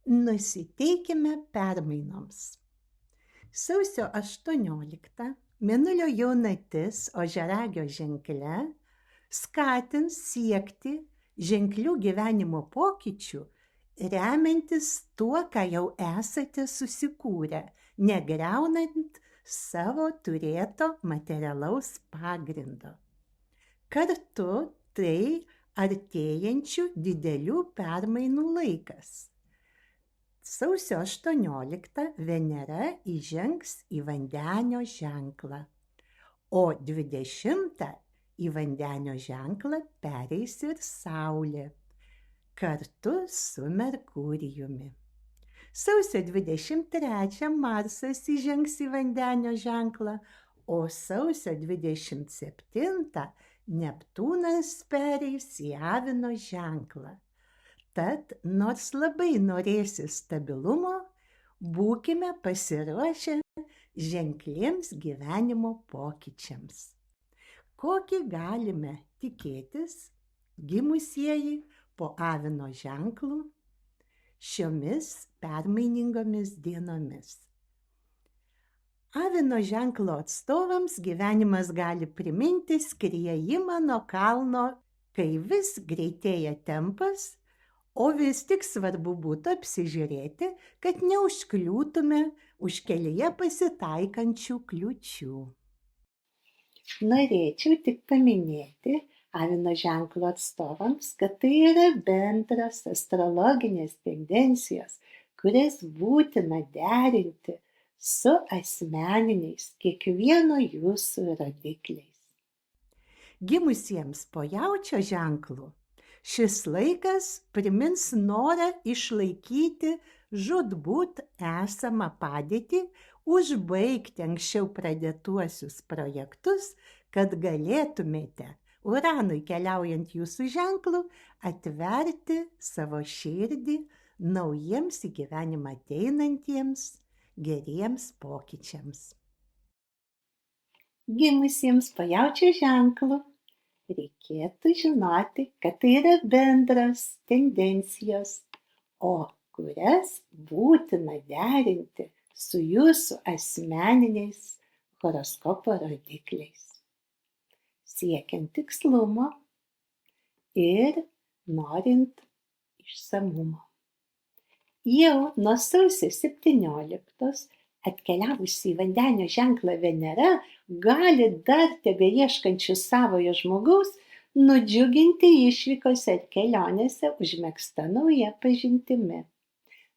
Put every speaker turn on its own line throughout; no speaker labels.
Nusiteikime permainoms. Sausio 18 Mėnulio jaunatis ožiaragio ženkle skatins siekti ženklių gyvenimo pokyčių, remiantis tuo, ką jau esate susikūrę, negriaunant savo turėto materialaus pagrindo. Kartu tai artėjančių didelių permainų laikas. Sausio 18 Venera įžengs į Vandenio ženklą, o 20 į Vandenio ženklą pereis ir Saulė, kartu su Merkurijumi. Sausio 23 Marsas įžengs į Vandenio ženklą, o sausio 27 Neptūnas pereis į Avino ženklą. Tad, nors labai norėsi stabilumo, būkime pasiruošę ženkliems gyvenimo pokyčiams. Kokį galime tikėtis gimusieji po Avino ženklų šiomis permainingomis dienomis? Avino ženklo atstovams gyvenimas gali priminti skriejimą nuo kalno, kai vis greitėja tempas, o vis tik svarbu būtų apsižiūrėti, kad neužkliūtume už kelyje pasitaikančių kliūčių. Norėčiau tik paminėti Avino ženklo atstovams, kad tai yra bendras astrologinės tendencijos, kurias būtina derinti su asmeniniais kiekvieno jūsų rodikliais. Gimusiems po Jaučio ženklu šis laikas primins norą išlaikyti žūtbūt esamą padėtį, užbaigti anksčiau pradėtuosius projektus, kad galėtumėte Uranui keliaujant jūsų ženklu atverti savo širdį naujiems į gyvenimą ateinantiems geriems pokyčiams. Gimusiems po Jaučio ženklu reikėtų žinoti, kad tai yra bendros tendencijos, o kurias būtina derinti su jūsų asmeniniais horoskopo rodikliais, siekiant tikslumo ir norint išsamumo. Jau nuo sausio 17 atkeliavusi į Vandenio ženklą Venera gali dar tebeieškančių savojo žmogaus nudžiuginti išvykose ar kelionėse užmegzta nauja pažintimi.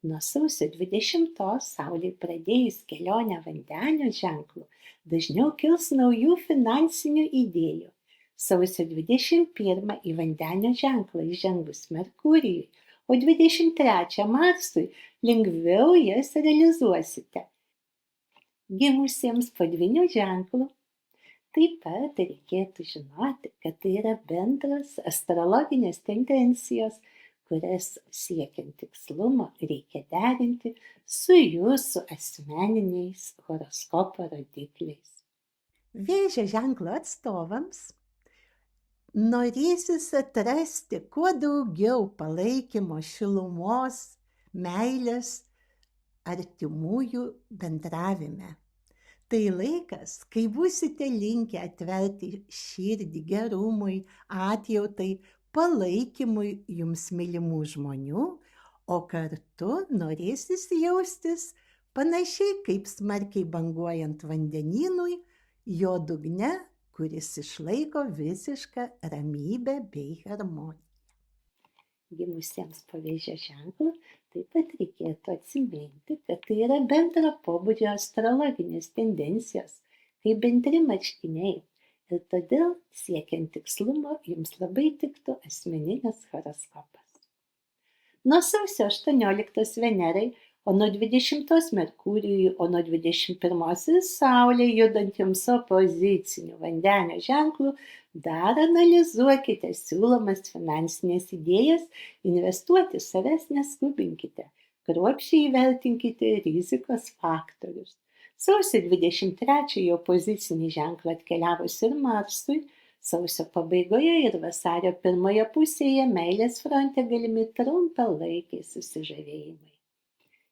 Nuo sausio 20 Saulei pradėjus kelionę Vandenio ženklu dažniau kils naujų finansinių idėjų. Sausio 21 į Vandenio ženklą įžengus Merkurijui, o 23 Marsui lengviau jas realizuosite. Gimusiems po Dvynių ženklu taip pat reikėtų žinoti, kad tai yra bendros astrologinės tendencijos, kurias siekiant tikslumo reikia derinti su jūsų asmeniniais horoskopo rodikliais. Vėžio ženklo atstovams norėsis atrasti kuo daugiau palaikymo, šilumos, meilės artimųjų bendravime. Tai laikas, kai būsite linkę atverti širdį gerumui, atjautai, palaikymui jums mylimų žmonių, o kartu norėsis jaustis panašiai kaip smarkiai banguojant vandenynui, jo dugne, kuris išlaiko visišką ramybę bei harmoniją. Gimusiems po Vėžio ženklu taip pat reikėtų atsiminti, kad tai yra bendro pobūdžio astrologinės tendencijos, kaip bendri marškiniai, ir todėl siekiant tikslumo jums labai tiktų asmeninis horoskopas. Nuo sausio 18 Venerai, o nuo 20 Merkurijui, o nuo 21 Saulė judant jums opoziciniu Vandenio ženklu, dar analizuokite siūlomas finansinės idėjas, investuoti savęs neskubinkite, kruopščiai įvertinkite rizikos faktorius. Sausio 23 į opozicinį ženklą atkeliavus ir Marsui, sausio pabaigoje ir vasario pirmoje pusėje meilės fronte galimi trumpalaikiai susižavėjimai.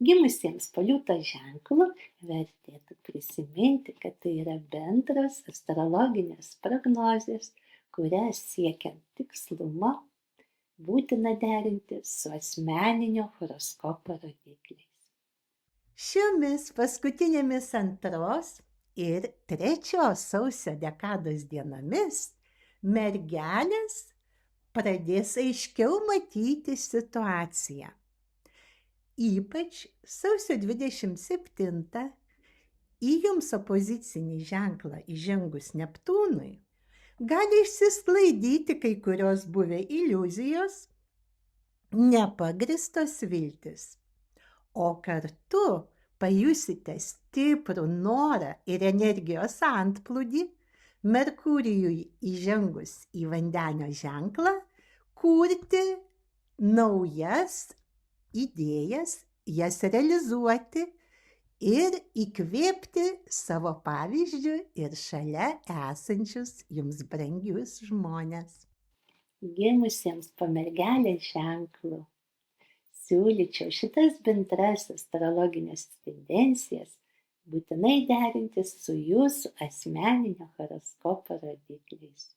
Gimusiems po liūto ženklu vertėtų prisiminti, kad tai yra bendros astrologinės prognozės, kurias siekiant tikslumo būtina derinti su asmeninio horoskopo rodikliais.
Šiomis paskutinėmis 2 ir 3 sausio dekados dienomis mergelės pradės aiškiau matyti situaciją. Ypač sausio 27 į jums opozicinį ženklą įžengus Neptūnui gali išsisklaidyti kai kurios buvę iliuzijos, nepagristos viltis, o kartu pajusite stiprų norą ir energijos antplūdį Merkurijui įžengus į Vandenio ženklą kurti naujas idėjas, jas realizuoti ir įkvėpti savo pavyzdžiu ir šalia esančius jums brangius žmones.
Gimusiems po mergelės ženklu siūlyčiau šitas bendras astrologinės tendencijas būtinai derinti su jūsų asmeninio horoskopo rodikliais.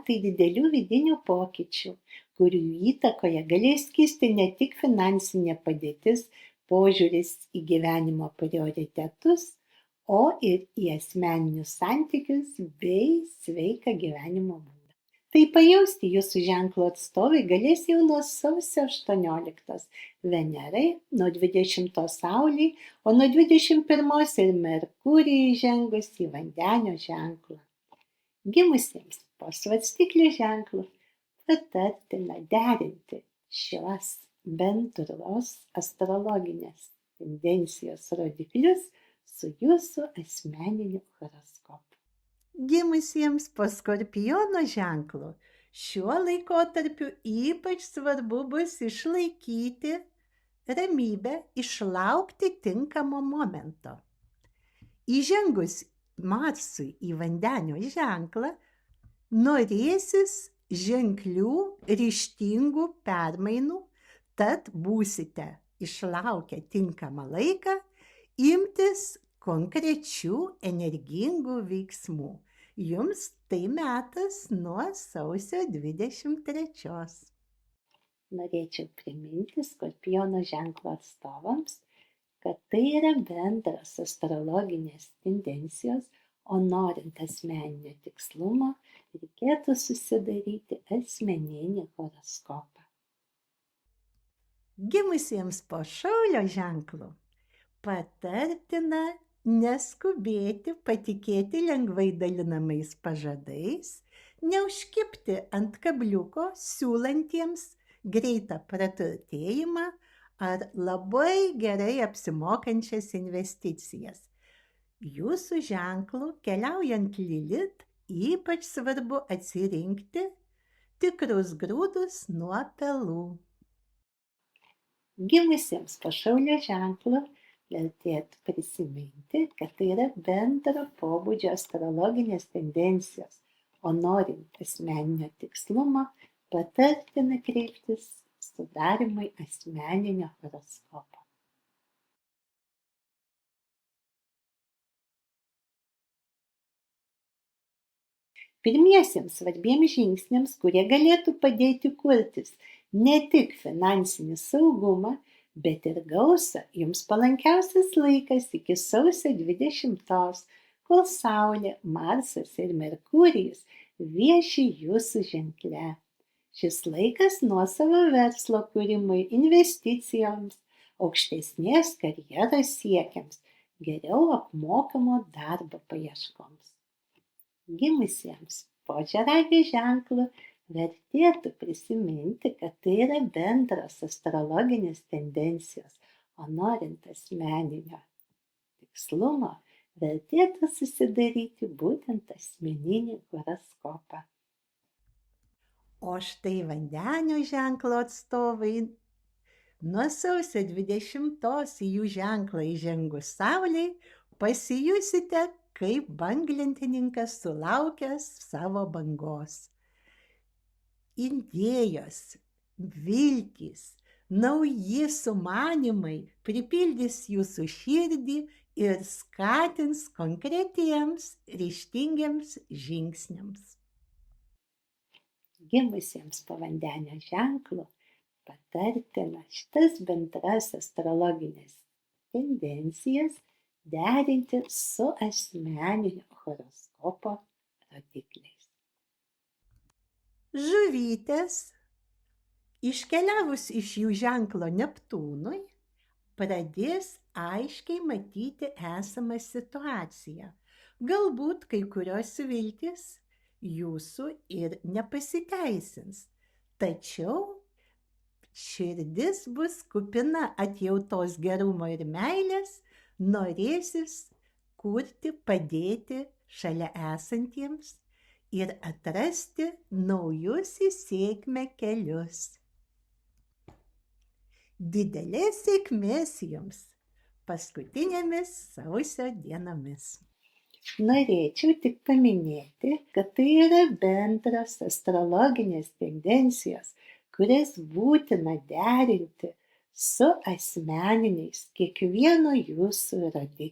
Tai didelių vidinių pokyčių, kurių įtakoje galės kisti ne tik finansinė padėtis, požiūris į gyvenimo prioritetus, o ir į asmeninius santykius bei sveiką gyvenimo būdą. Tai pajausti jūsų ženklo atstovai galės jau nuo sausio 18, Venerai nuo 20 Saulei, o nuo 21 ir Merkurijui įžengus į Vandenio ženklą. Gimusiems po svarstyklių ženklų patartina derinti šios bendros astrologinės tendencijos rodiklius su jūsų asmeniniu horoskopu.
Gimusiems po Skorpiono ženklu šiuo laikotarpiu ypač svarbu bus išlaikyti ramybę, išlaukti tinkamo momento. Įžengus Marsui į Vandenio ženklą norėsis ženklių, ryžtingų permainų, tad būsite išlaukę tinkamą laiką imtis konkrečių energingų veiksmų. Jums tai metas nuo sausio 23.
Norėčiau priminti Skorpiono ženklo atstovams, kad tai yra bendros astrologinės tendencijos, o norint asmeninio tikslumo, reikėtų susidaryti asmeninį horoskopą.
Gimusiems po Šaulio ženklu patartina neskubėti patikėti lengvai dalinamais pažadais, neužkibti ant kabliuko siūlantiems greitą praturtėjimą ar labai gerai apsimokančias investicijas. Jūsų ženklu keliaujant Lilit ypač svarbu atsirinkti tikrus grūdus nuo pelų.
Gimusiems po Šaulio ženklu vertėtų prisiminti, kad tai yra bendro pobūdžio astrologinės tendencijos, o norint asmeninio tikslumo, patartina kreiptis sudarymui asmeninio horoskopo. Pirmiesiems svarbiems žingsniams, kurie galėtų padėti kurtis ne tik finansinį saugumą, bet ir gausą, jums palankiausias laikas iki sausio 20, kol Saulė, Marsas ir Merkurijus vieši jūsų ženkle. Šis laikas nuosavo verslo kūrimui, investicijoms, aukštesnės karjeros siekiams, geriau apmokamo darbo paieškoms. Gimusiems po Žirafės ženklu vertėtų prisiminti, kad tai yra bendros astrologinės tendencijos, o norint asmeninio tikslumo, vertėtų susidaryti būtent asmeninį horoskopą.
O štai Vandenio ženklo atstovai nuo sausio 20 į jų ženklą įžengus Saulei pasijusite kaip banglentininkas sulaukęs savo bangos. Idėjos, viltys, Nauji sumanymai pripildys jūsų širdį ir skatins konkretiems, ryžtingiems žingsniams.
Gimusiems po vandenio ženklu patartina šitas bendras astrologinės tendencijas derinti su asmeninio horoskopo rodikliais.
Žuvytės, iškeliavus iš jų ženklo Neptūnui, pradės aiškiai matyti esamą situaciją. Galbūt kai kurios viltys jūsų ir nepasiteisins, tačiau širdis bus kupina atjautos, gerumo ir meilės, norėsis kurti, padėti šalia esantiems ir atrasti naujus į sėkmę kelius. Didelės sėkmės jums paskutinėmis sausio dienomis.
Norėčiau tik paminėti, kad tai yra bendros astrologinės tendencijos, kurias būtina derinti su asmeniniais kiekvieno jūsų rodikliais.